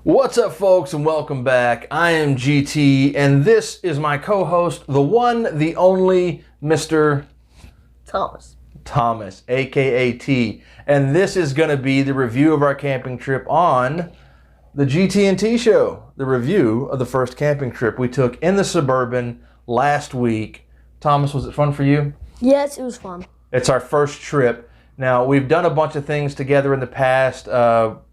What's up, folks, and welcome back. I am GT, and this is my co-host, the one, the only, Mr. Thomas, aka T. And this is going to be the review of our camping trip on the GT&T Show, the review of the first camping trip we took in the Suburban last week. Thomas, was it fun for you? Yes, it was fun. It's our first trip. Now, we've done a bunch of things together in the past.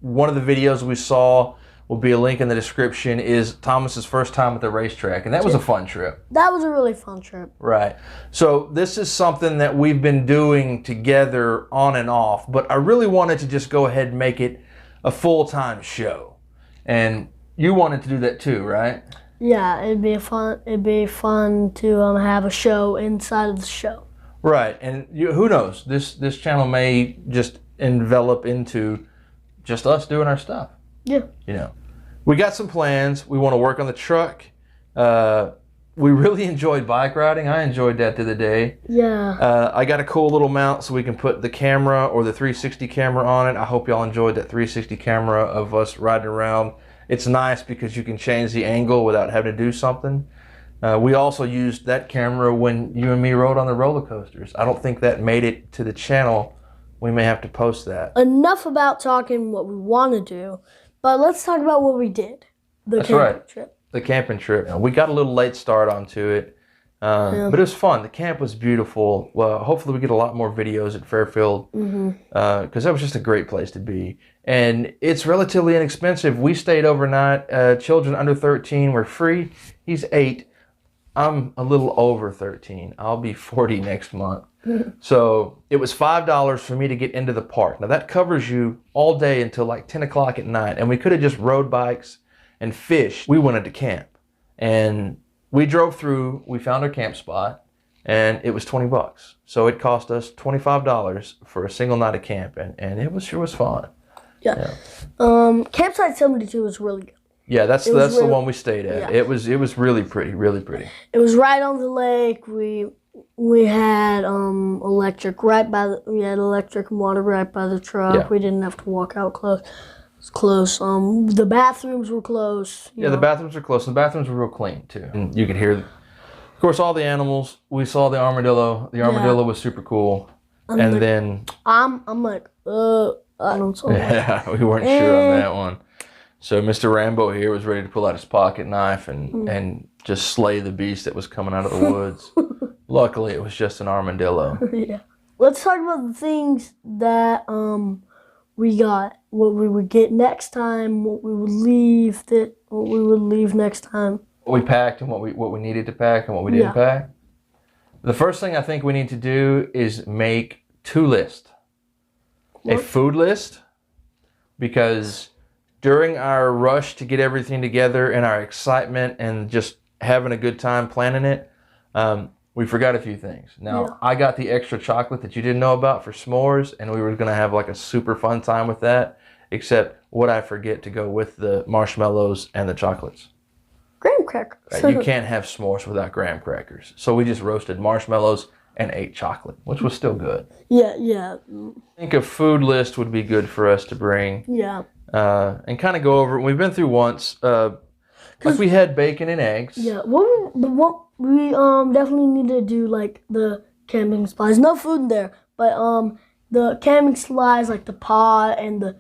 One of the videos we saw will be a link in the description, is Thomas's first time at the racetrack, and that was a fun trip. That was a really fun trip. Right. So this is something that we've been doing together on and off, but I really wanted to just go ahead and make it a full-time show. And you wanted to do that too, right? Yeah, it'd be fun to have a show inside of the show. Right. And who knows? This channel may just envelop into just us doing our stuff. Yeah. You know, we got some plans. We want to work on the truck. We really enjoyed bike riding. I enjoyed that the other day. Yeah. I got a cool little mount so we can put the camera or the 360 camera on it. I hope y'all enjoyed that 360 camera of us riding around. It's nice because you can change the angle without having to do something. We also used that camera when you and me rode on the roller coasters. I don't think that made it to the channel. We may have to post that. Enough about talking what we want to do. But let's talk about what we did. That's right. Trip. The camping trip. We got a little late start onto it, but it was fun. The camp was beautiful. Well, hopefully we get a lot more videos at Fairfield, because that was just a great place to be. And it's relatively inexpensive. We stayed overnight. Children under 13 were free. He's 8. I'm a little over 13. I'll be 40 next month. So it was $5 for me to get into the park. Now that covers you all day until like 10 o'clock at night. And we could have just rode bikes and fished. We wanted to camp. And we drove through, we found our camp spot, and it was 20 bucks. So it cost us $25 for a single night of camping. And it sure was fun. Yeah. Campsite 72 was really good. Yeah, that's the one we stayed at. Yeah. It was really pretty, really pretty. It was right on the lake. We had electric electric and water right by the truck. Yeah. We didn't have to walk out close. It was close. The bathrooms were close. Yeah, the bathrooms were close. The bathrooms were real clean too. And you could hear, of course, all the animals. We saw the armadillo. The armadillo was super cool. And then I'm like, I don't know. Yeah, we weren't sure on that one. So Mr. Rambo here was ready to pull out his pocket knife and just slay the beast that was coming out of the woods. Luckily, it was just an armadillo. Yeah. Let's talk about the things that we got. What we would get next time. What we would leave. What we would leave next time. What we packed and what we needed to pack and what we didn't pack. The first thing I think we need to do is make 2 lists. A food list, because during our rush to get everything together and our excitement and just having a good time planning it, we forgot a few things. Now, I got the extra chocolate that you didn't know about for s'mores, and we were going to have like a super fun time with that, except what I forget to go with the marshmallows and the chocolates? Graham crackers. Right, you can't have s'mores without graham crackers. So we just roasted marshmallows and ate chocolate, which was still good. Yeah. I think a food list would be good for us to bring. Yeah. And kind of go over it. We've been through once. Like we had bacon and eggs. Yeah. What we definitely need to do, like the camping supplies. No food in there, but the camping supplies, like the pot and the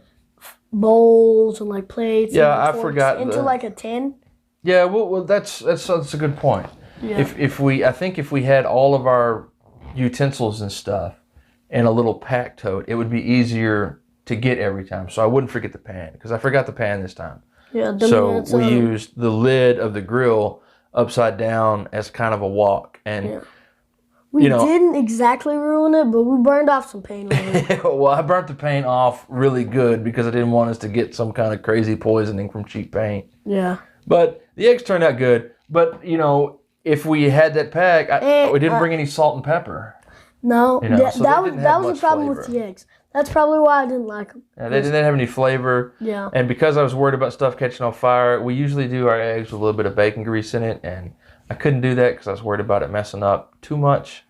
bowls and like plates. Yeah, and I forgot into like a tin. Yeah. Well, that's a good point. Yeah. I think if we had all of our utensils and stuff in a little pack tote, it would be easier to get every time. So I wouldn't forget the pan, because I forgot the pan this time. Yeah. So we used the lid of the grill upside down as kind of a wok, and we didn't exactly ruin it, but we burned off some paint on it. Well, I burnt the paint off really good because I didn't want us to get some kind of crazy poisoning from cheap paint. Yeah. But the eggs turned out good. But if we had that pack, we didn't bring any salt and pepper. No, so that was the problem with the eggs. That's probably why I didn't like them. Yeah, they didn't have any flavor. Yeah. And because I was worried about stuff catching on fire, we usually do our eggs with a little bit of bacon grease in it, and I couldn't do that because I was worried about it messing up too much.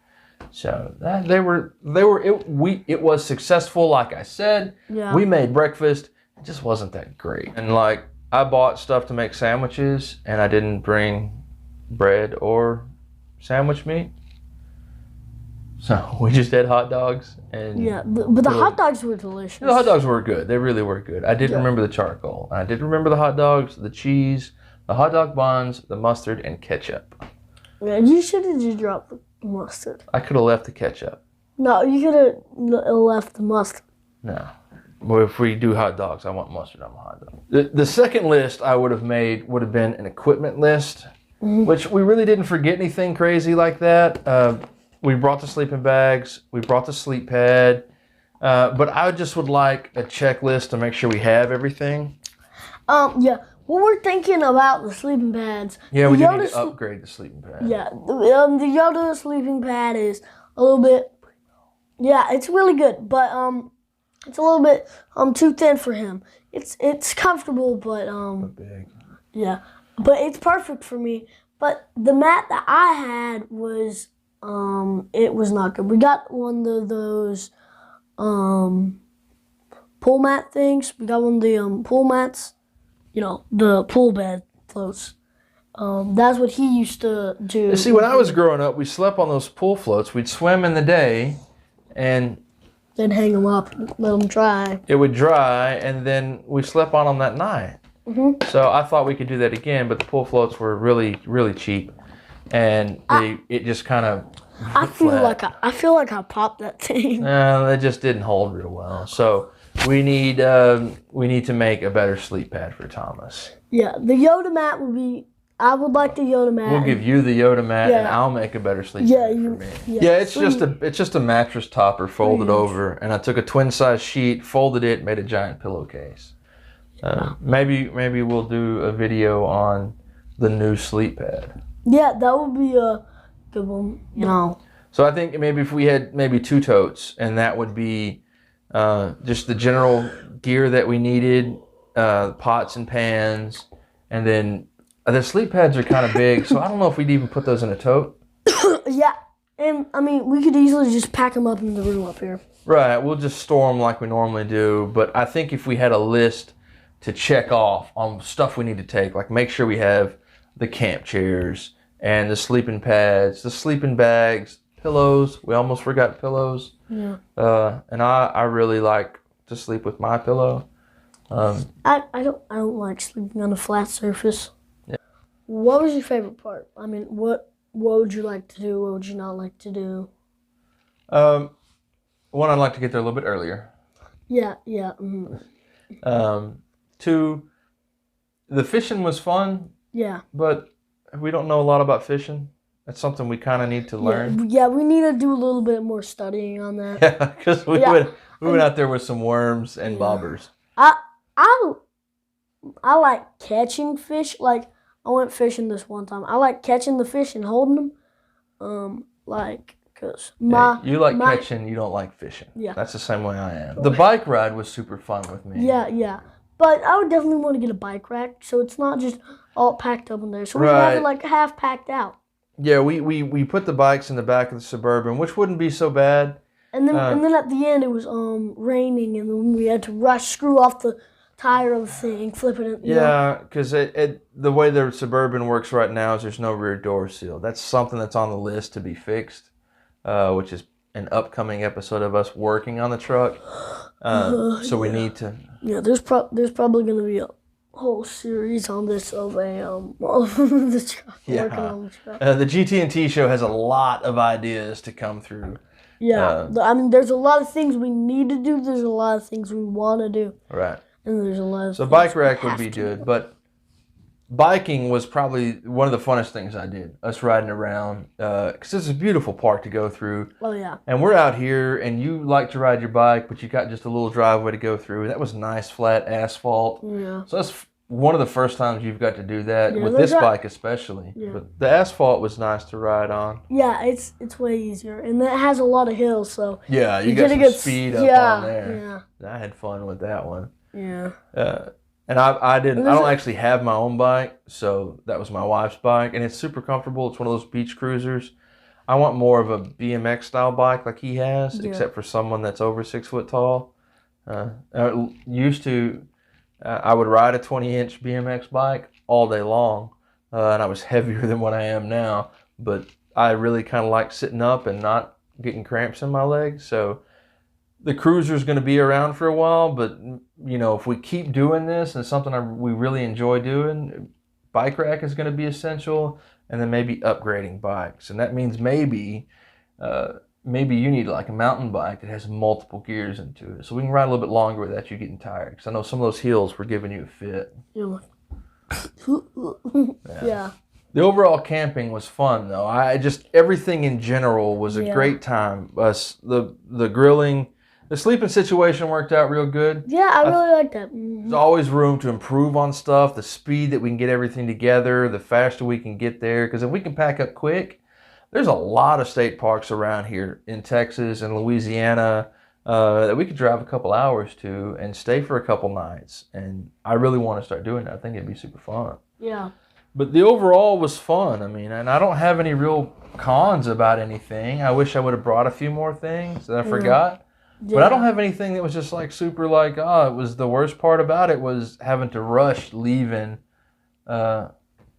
So it was successful, like I said. Yeah. We made breakfast. It just wasn't that great. And like I bought stuff to make sandwiches, and I didn't bring bread or sandwich meat. So we just had hot dogs. And yeah, but the hot dogs were delicious. The hot dogs were good. They really were good. I didn't remember the charcoal. I did remember the hot dogs, the cheese, the hot dog buns, the mustard, and ketchup. Yeah, you should have just dropped the mustard. I could have left the ketchup. No, you could have left the mustard. No. Well, if we do hot dogs, I want mustard on my hot dog. The second list I would have made would have been an equipment list, which we really didn't forget anything crazy like that. We brought the sleeping bags. We brought the sleep pad. But I just would like a checklist to make sure we have everything. Yeah. Well, we're thinking about the sleeping pads. Yeah, we do need to upgrade the sleeping pad. Yeah, the Yoda sleeping pad is a little bit. Yeah, it's really good, but it's a little bit too thin for him. It's comfortable, but big. Yeah, but it's perfect for me. But the mat that I had was it was not good. We got one of those pool mat things. We got one of the pool mats. You know, the pool bed floats. That's what he used to do. See, when I was growing up, we slept on those pool floats. We'd swim in the day, and then hang them up, let them dry. It would dry, and then we slept on them that night. So I thought we could do that again, but the pool floats were really, really cheap, and it just kind of. I feel like I popped that thing. It just didn't hold real well. So we need to make a better sleep pad for Thomas. Yeah, the Yoda mat would be. I would like the Yoda mat. We'll give you the Yoda mat, and I'll make a better sleep pad for me. Yeah, it's just a mattress topper folded over, and I took a twin size sheet, folded it, made a giant pillowcase. Maybe we'll do a video on the new sleep pad. Yeah, that would be a good one. No. So I think maybe if we had maybe 2 totes, and that would be just the general gear that we needed, pots and pans, and then the sleep pads are kind of big, so I don't know if we'd even put those in a tote. Yeah, and I mean, we could easily just pack them up in the room up here. Right, we'll just store them like we normally do, but I think if we had a list to check off on stuff we need to take, like make sure we have the camp chairs and the sleeping pads, the sleeping bags, pillows. We almost forgot pillows. Yeah. And I really like to sleep with my pillow. I don't like sleeping on a flat surface. Yeah. What was your favorite part? I mean, what would you like to do? What would you not like to do? One, I'd like to get there a little bit earlier. Yeah. 2, the fishing was fun. Yeah. But we don't know a lot about fishing. That's something we kind of need to learn. Yeah, we need to do a little bit more studying on that. Yeah, because we went out there with some worms and bobbers. I like catching fish. Like, I went fishing this one time. I like catching the fish and holding them. Because you like catching, you don't like fishing. Yeah. That's the same way I am. The bike ride was super fun with me. Yeah. But I would definitely want to get a bike rack, so it's not just all packed up in there. So we have it like half packed out. Yeah, we put the bikes in the back of the Suburban, which wouldn't be so bad. And then at the end it was raining, and then we had to screw off the tire of the thing, flipping it. Yeah, because the way the Suburban works right now is there's no rear door seal. That's something that's on the list to be fixed, which is an upcoming episode of us working on the truck. So we need to. Yeah, there's probably going to be a whole series on this of the truck. Yeah. Working on the truck. The GT&T Show has a lot of ideas to come through. Yeah, I mean, there's a lot of things we need to do. There's a lot of things we want to do. Right. And there's a lot of. So bike rack would be good, but biking was probably one of the funnest things I did. Us riding around, because it's a beautiful park to go through. Oh yeah. And we're out here, and you like to ride your bike, but you got just a little driveway to go through. That was nice, flat asphalt. Yeah. So that's one of the first times you've got to do that with this bike, especially. Yeah. But the asphalt was nice to ride on. Yeah, it's way easier, and it has a lot of hills, so. Yeah, you got some speed up on there. Yeah. I had fun with that one. Yeah. And I don't actually have my own bike, so that was my wife's bike, and it's super comfortable. It's one of those beach cruisers. I want more of a BMX style bike like he has, except for someone that's over 6 foot tall. Used to I would ride a 20-inch BMX bike all day long, and I was heavier than what I am now, but I really kind of like sitting up and not getting cramps in my legs. So the cruiser is going to be around for a while, but you know, if we keep doing this and something we really enjoy doing, bike rack is going to be essential, and then maybe upgrading bikes. And that means maybe you need like a mountain bike that has multiple gears into it, so we can ride a little bit longer without you getting tired. Because I know some of those hills were giving you a fit. Yeah. Yeah. The overall camping was fun, though. Everything in general was a great time. The grilling, the sleeping situation worked out real good. Yeah, I really like that. There's always room to improve on stuff. The speed that we can get everything together, the faster we can get there. Because if we can pack up quick, there's a lot of state parks around here in Texas and Louisiana that we could drive a couple hours to and stay for a couple nights. And I really want to start doing that. I think it'd be super fun. Yeah. But the overall was fun. I mean, and I don't have any real cons about anything. I wish I would have brought a few more things that I forgot. Yeah. But I don't have anything that was just like super like, it was the worst part about it was having to rush leaving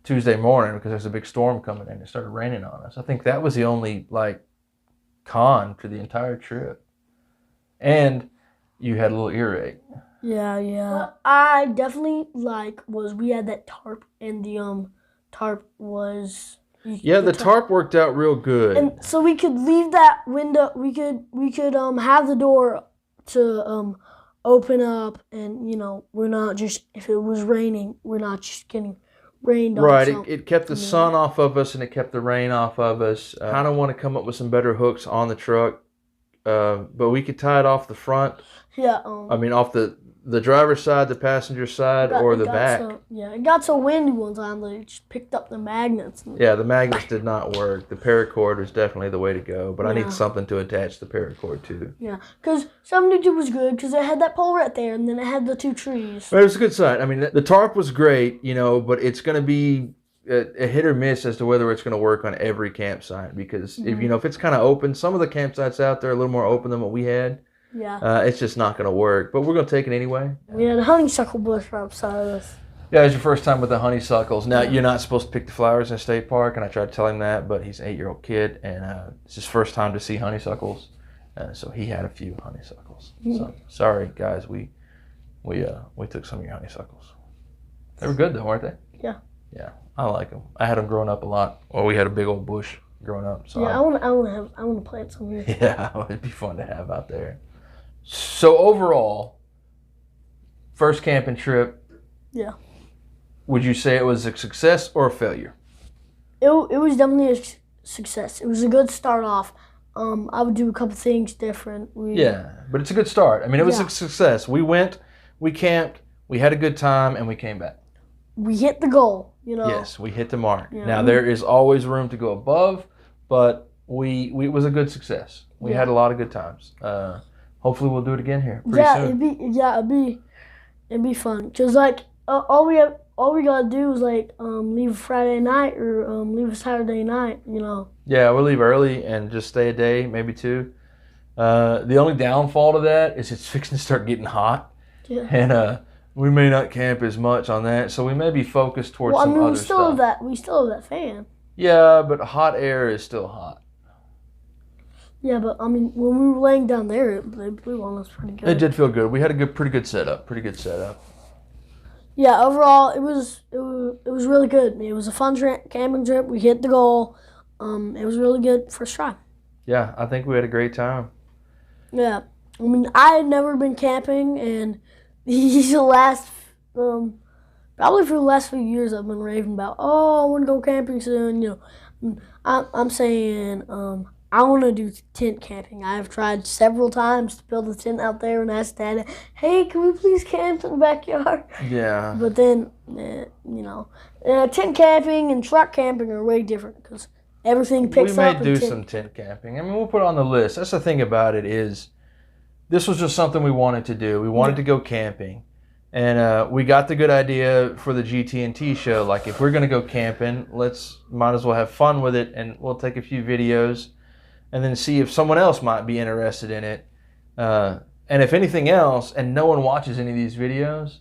Tuesday morning because there's a big storm coming in. It started raining on us. I think that was the only like con to the entire trip. And you had a little earache. Yeah. What I definitely was we had that tarp, and the tarp was... Yeah, the tarp worked out real good. And so we could leave that window, we could have the door to open up, and, you know, we're not just, if it was raining, we're not just getting rained on. Right, it kept the sun off of us, and it kept the rain off of us. I kind of want to come up with some better hooks on the truck, but we could tie it off the front. Yeah. Off the driver's side, the passenger side, or the back. It got so windy one time that it just picked up the magnets. Yeah, the magnets did not work. The paracord was definitely the way to go, but I need something to attach the paracord to. Yeah, because 72 was good because it had that pole right there, and then it had the two trees. But it was a good site. I mean, the tarp was great, you know, but it's going to be a hit or miss as to whether it's going to work on every campsite, because if it's kind of open, some of the campsites out there are a little more open than what we had. Yeah. It's just not going to work, but we're going to take it anyway. We had a honeysuckle bush right beside us. Yeah, it's your first time with the honeysuckles. Now, you're not supposed to pick the flowers in a state park, and I tried to tell him that, but he's an 8-year-old kid, and it's his first time to see honeysuckles, so he had a few honeysuckles. So, sorry, guys, we took some of your honeysuckles. They were good, though, weren't they? Yeah. Yeah, I like them. I had them growing up a lot. Well, we had a big old bush growing up. So yeah, I want to plant some here. Yeah, it'd be fun to have out there. So overall, first camping trip. Yeah. Would you say it was a success or a failure? It was definitely a success. It was a good start off. I would do a couple things different. Yeah, but it's a good start. I mean, it was a success. We went, we camped, we had a good time, and we came back. We hit the goal, you know. Yes, we hit the mark. Yeah. Now, there is always room to go above, but it was a good success. We had a lot of good times. Hopefully, we'll do it again here pretty soon. It'd be fun. Cause all we gotta do is leave a Friday night or leave a Saturday night. You know. Yeah, we'll leave early and just stay a day, maybe two. The only downfall to that is it's fixing to start getting hot, and we may not camp as much on that. So we may be focused towards some other stuff. We still have that fan. Yeah, but hot air is still hot. Yeah, but I mean, when we were laying down there, they blew on us pretty good. It did feel good. We had a pretty good setup. Yeah, overall, it was really good. It was a fun camping trip. We hit the goal. It was really good first try. Yeah, I think we had a great time. Yeah, I mean, I had never been camping, and probably for the last few years, I've been raving about, I want to go camping soon. You know, I'm saying, I want to do tent camping. I've tried several times to build a tent out there and ask Dad, hey, can we please camp in the backyard? Yeah. But then, tent camping and truck camping are way different because everything picks up. We may do some tent camping. I mean, we'll put it on the list. That's the thing about it is this was just something we wanted to do. We wanted to go camping. And we got the good idea for the GT&T show. Like, if we're going to go camping, might as well have fun with it, and we'll take a few videos and then see if someone else might be interested in it. And if anything else, and no one watches any of these videos,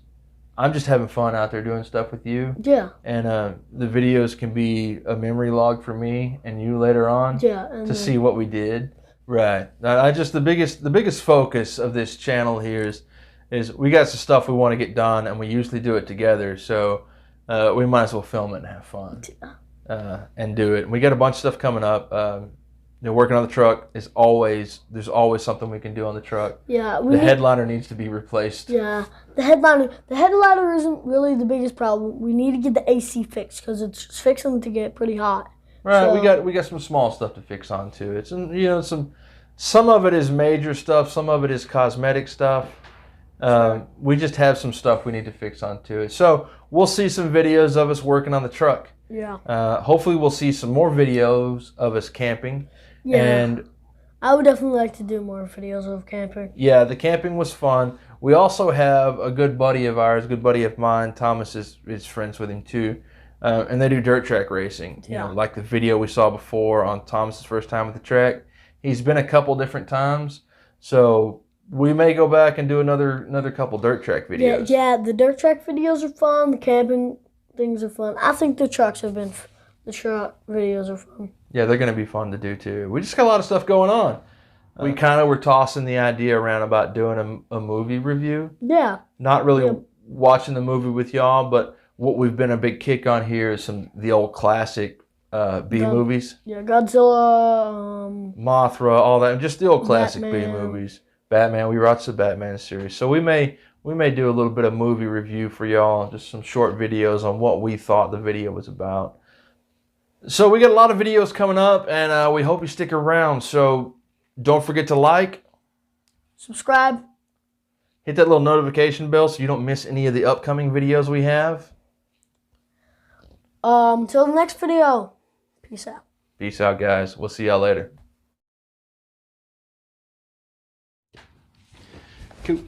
I'm just having fun out there doing stuff with you. Yeah. And the videos can be a memory log for me and you later on. Yeah. To see what we did. Right. The biggest focus of this channel here is we got some stuff we want to get done, and we usually do it together. So we might as well film it and have fun and do it. And we got a bunch of stuff coming up. Working on the truck there's always something we can do on the truck. Yeah, the headliner needs to be replaced. Yeah, the headliner isn't really the biggest problem. We need to get the AC fixed because it's fixing to get pretty hot. Right, so, we got some small stuff to fix on too. It's some of it is major stuff, some of it is cosmetic stuff. We just have some stuff we need to fix onto it. So we'll see some videos of us working on the truck. Yeah. Hopefully we'll see some more videos of us camping. Yeah. And I would definitely like to do more videos of camping. Yeah, the camping was fun. We also have a good buddy of ours, a good buddy of mine. Thomas is friends with him too. And they do dirt track racing. You know, like the video we saw before on Thomas's first time at the track. He's been a couple different times. So we may go back and do another couple dirt track videos. Yeah, the dirt track videos are fun. The camping things are fun. I think the truck videos are fun. Yeah, they're going to be fun to do too. We just got a lot of stuff going on. We kind of were tossing the idea around about doing a movie review. Yeah. Not really watching the movie with y'all, but what we've been a big kick on here is the old classic B movies. Yeah, Godzilla, Mothra, all that, just the old classic Batman. B movies. Batman, we watched the Batman series. So we may do a little bit of movie review for y'all, just some short videos on what we thought the video was about. So we got a lot of videos coming up, and we hope you stick around. So don't forget to like, subscribe, hit that little notification bell so you don't miss any of the upcoming videos we have. Till the next video, peace out. Peace out, guys. We'll see y'all later. Cool.